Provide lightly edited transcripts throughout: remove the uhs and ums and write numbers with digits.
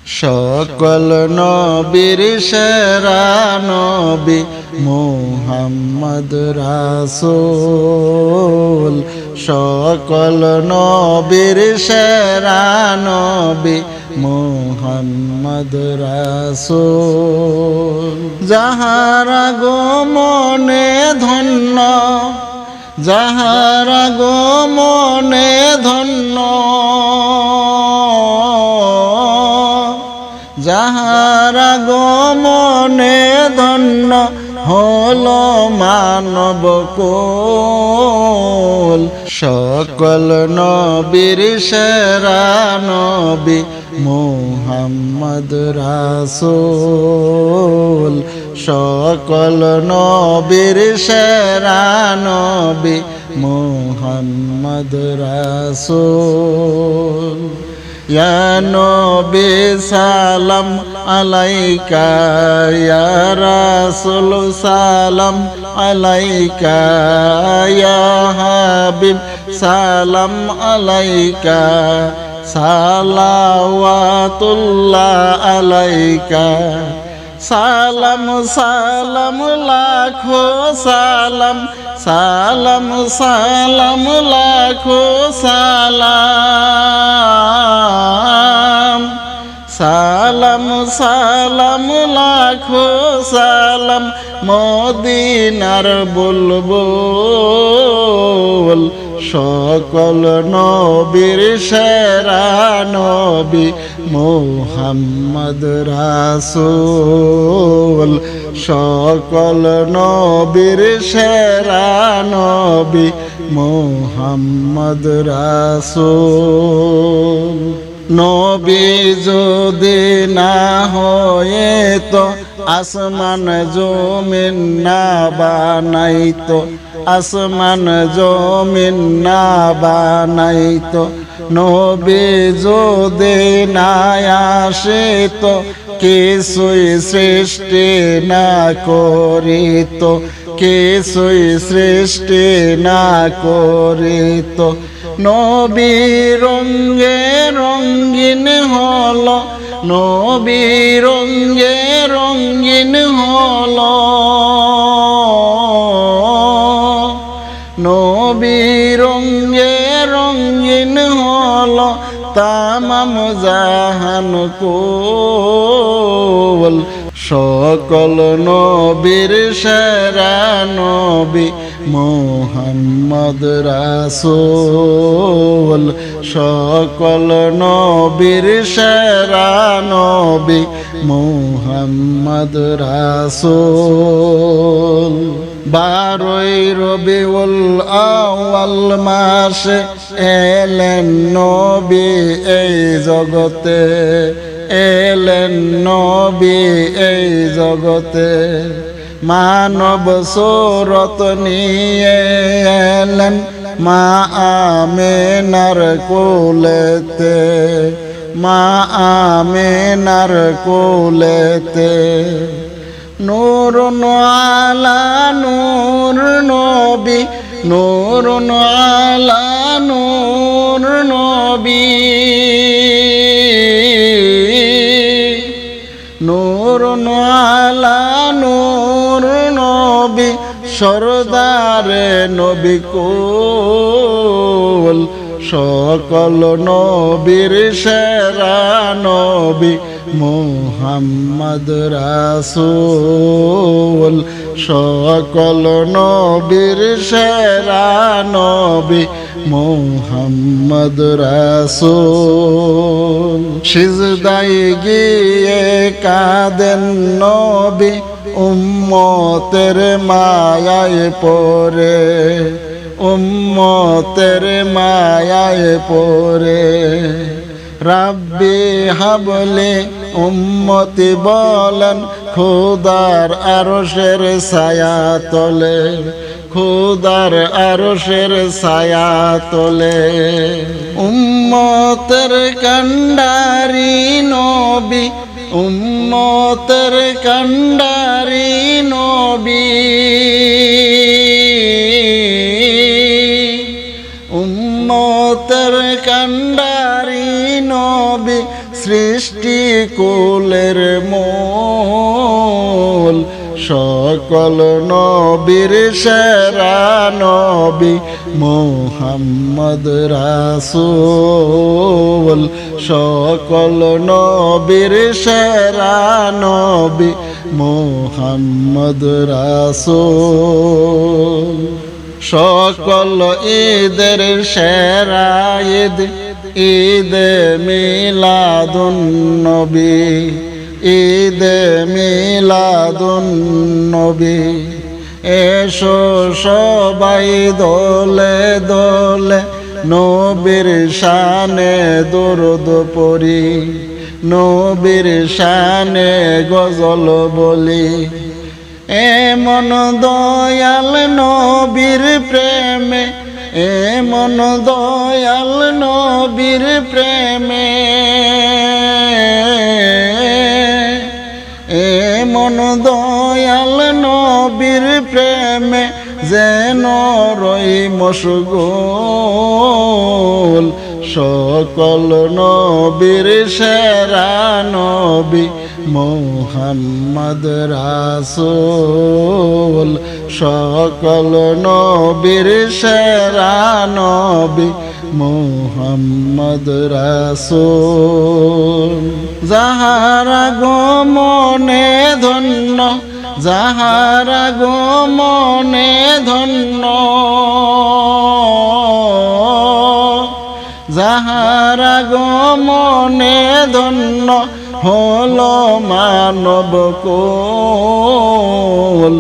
সকল নবীর সেরা নবী মুহাম্মদ রাসূল। সকল নবীর সেরা নবী মুহাম্মদ রাসূল। যাহারা গমনে ধন্য, যাহারা গমনে ধন্য, যাহারা গমনে ধন্য হল মানব কুল। সকল নবীর সেরা নবী মুহাম্মদ রাসূল। সকল নবীর সেরা নবী মুহাম্মদ রাসূল। ইয়া নবী সালাম আলাইকা, ইয়া রাসূল সালাম আলাইকা, ইয়া হাবিব সালাম আলাইকা, সালাওয়াতুল্লাহ আলাইকা। সালাম সালাম লাখো সালাম, সালাম সালাম লাখো সালাম, সালাম সালাম লাখো সালাম মদিনার বুলবুল। সকল নবীর সেরা নবী মুহাম্মদ রাসূল। সকল নবীর সেরা নবী মুহাম্মদ রাসূল। নবী যদি না হয়ে তো আসমান জমিন না বানাইতো, আসমান জমিন না বানাইতো। নবী যদি না আসে তো কিছুই সৃষ্টি না করিত, কিছুই সৃষ্টি না করিত। নবী রঙ্গে রঙ্গিন হলো, নবী রঙ্গে রঙ্গিন হলো, নবী রঙ্গে রঙ্গিন হলো তামাম জাহান কুল। সকল নবীর সেরা নবী মুহাম্মদ রাসূল। সকল নবীর সেরা নবী মুহাম্মদ রাসূল। 12ই রবিউল আউয়াল মাসে এলেন নবী এই জগতে, এলেন নবী এই জগতে। মানব সুরত নিয়ে এলেন মা আমেনার কোলেতে, মা আমেনার কোলেতে। নূরুন আলা নূর নবী, নূরুন আলা নূর নবী, নূরুন আলা নূর নবী। সরদারে নবী কুল। সকল নবীর সেরা নবী মুহাম্মদ রাসূল। সকল নবীর সেরা নবী মুহাম্মদ রাসূল। সিজদায় গিয়ে কাঁদেন নবী উম্মতের মায়ায় পড়ে, উম্মতের মায়ায় পড়ে। রাব্বি হাবলি উম্মতি বলেন খোদার আরশের ছায়া তলে, খোদার আরশের ছায়া তলে। উম্মতের কান্ডারি নবী, উম্মতের কান্ডারি নবী। উম্মতের কান্ডারি নবী সৃষ্টি কুলের মূল সকল নবীর সেরা নবী মুহাম্মদ রাসূল সকল নবীর সেরা নবী মুহাম্মদ রাসূল সকল ঈদের সেরা ঈদ ঈদে মিলাদুন নবী ঈদে মিলাদুন নবী এসো সবাই দলে দলে নবীর শানে দরুদ পড়ি নবীর শানে গজল বলি এমন দয়াল নবীর প্রেমে এমন দয়াল নবীর প্রেমে এমন দয়াল নবীর প্রেমে যেন রই মশগুল সকল নবীর সেরা নবী মুহাম্মদ রাসূল সকল নবীর সেরা নবী মুহাম্মদ রাসূল যাহারা গমনে ধন্য যাহারা গমনে ধন্য যাহারা গমনে ধন্য হল মানব কুল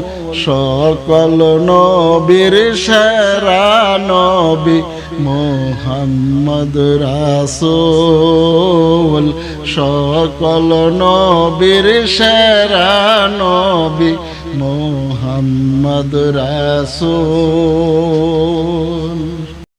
সকল নবীর সেরা নবী মুহাম্মদ রাসূল সকল নবীর সেরা নবী মুহাম্মদ রাসূল।